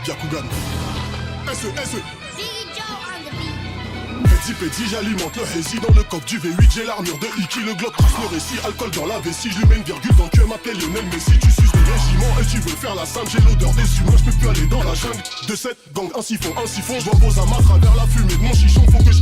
Byakugan. SE. Petit Petit, j'alimente le hazy dans le coq du V8. J'ai l'armure de Iki, le Glock trace le récit. Alcool dans la vessie, je lui mets une virgule dans le cul. M'appelle Lionel Messi, tu suces le régiment et tu veux faire la simple. J'ai l'odeur des humains, je peux plus aller dans la jungle. De 7 gang, un siphon, je vois vos amas à travers la fumée de mon chichon. Faut que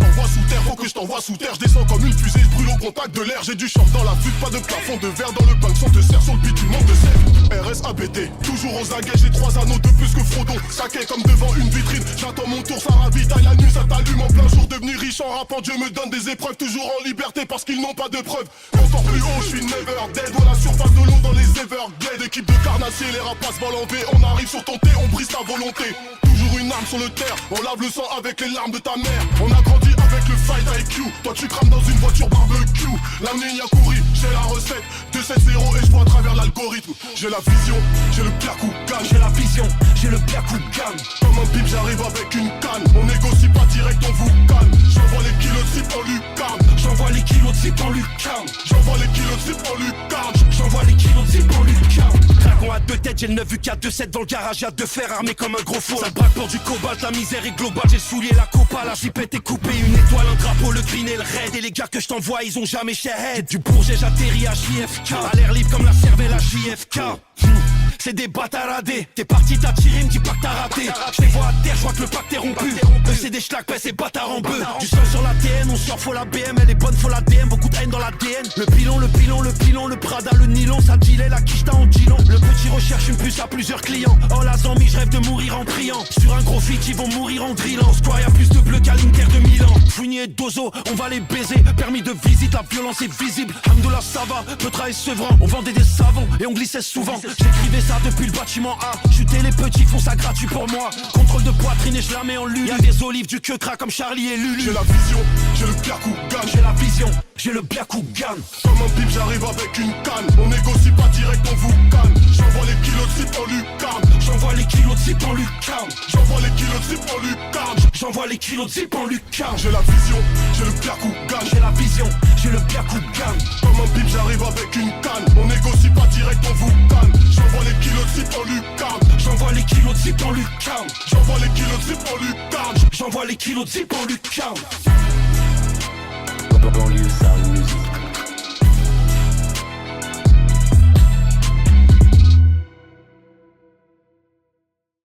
je t'envoie sous terre, je descends comme une fusée, je brûle au contact de l'air. J'ai du champ dans la fuite, pas de plafond de verre dans le bank. Son te sert sur le beat, tu manques de sel. RSABT, toujours aux aguets, j'ai 3 anneaux de plus que Frodon. Saqué comme devant une vitrine, j'attends mon tour, ça ravitaille la nuit, ça t'allume en plein jour. Devenu riche en rappant, Dieu me donne des épreuves, toujours en liberté parce qu'ils n'ont pas de preuves. Encore plus haut, je suis never dead, voilà la surface de l'eau dans les Everglades. Équipe de carnassiers, les rapaces volent en V, on arrive sur ton thé, on brise ta volonté. Toujours une arme sur le terre, on lave le sang avec les larmes de ta mère. On a grandi avec le fight IQ, toi tu crames dans une voiture barbecue. L'année y a couru, j'ai la recette, 2-7-0 et je vois à travers l'algorithme. J'ai la vision, j'ai le Byakugan. J'ai la vision, j'ai le Byakugan. Comme un bip, j'arrive avec une canne. On négocie pas direct, on vous calme. J'envoie les kilos de zip en lucarne. J'envoie les kilos de zip en lucarne. J'envoie les kilos de zip en lucarne. J'envoie les kilos de zip en lucarne. Dragon à 2 têtes, j'ai le 9 UK 2-7 dans le garage, y'a 2 fers armés comme un gros four. Ça braque pour du cobalt, la misère est globale. J'ai le soulier, la copa, la zipette est coupée. Une étoile, un drapeau, le green et le red. Et les gars que je t'envoie, ils ont jamais shared. Du Bourget, j'atterris à JFK. À l'air libre comme la cervelle à JFK. C'est des bâtaradés. T'es parti, t'as tiré, me dis pas que t'as raté. Je les vois à terre, je vois que le pacte est rompu. Eux c'est des schlacs, ouais c'est bâtard en bœuf. Du sol sur la TN, on sort, faut la BM. Elle est bonne, faut la DM, beaucoup de haine dans l'ADN. Le pilon, le Prada, le nylon. Ça gilet, la quicheta en gilon. Le petit recherche une puce à plusieurs clients. Oh la zombie, je rêve de mourir en priant. Sur un gros feat, ils vont mourir en drillant. Square, y'a plus de bleu qu'à l'Inter de Milan. Fournier et Dozo, on va les baiser. Permis de visite, la violence est visible. Hamdoullah, ça va, Petra et Sevran. On vendait des savons et on glissait souvent. J'écrivais ça depuis le bâtiment A. Chuter les petits font ça gratuit pour moi. Contrôle de poitrine et je la mets en lulu. Y'a des olives, du queue-cras comme Charlie et Lulu. J'ai la vision, j'ai le Byakugan. J'ai la vision, j'ai le Byakugan. Comme un bip, j'arrive avec une canne. On négocie pas direct, on vous calme. J'envoie les kilos de zip en lucarne. J'envoie les kilos de zip en lucarne. J'envoie les kilos de zip en lucarne. J'envoie les kilos de zip en lucarne. J'ai la vision, j'ai le Byakugan. J'ai la vision, j'ai le Byakugan. Comme un bip, j'arrive avec une canne. On négocie pas direct, on vous calme. J'envoie les kilos de zip en lucarne. J'envoie les kilos de zip en lucarne. J'envoie les kilos de zip en lucarne. J'envoie les kilos de zip en lucarne. Banlieue Sound Music.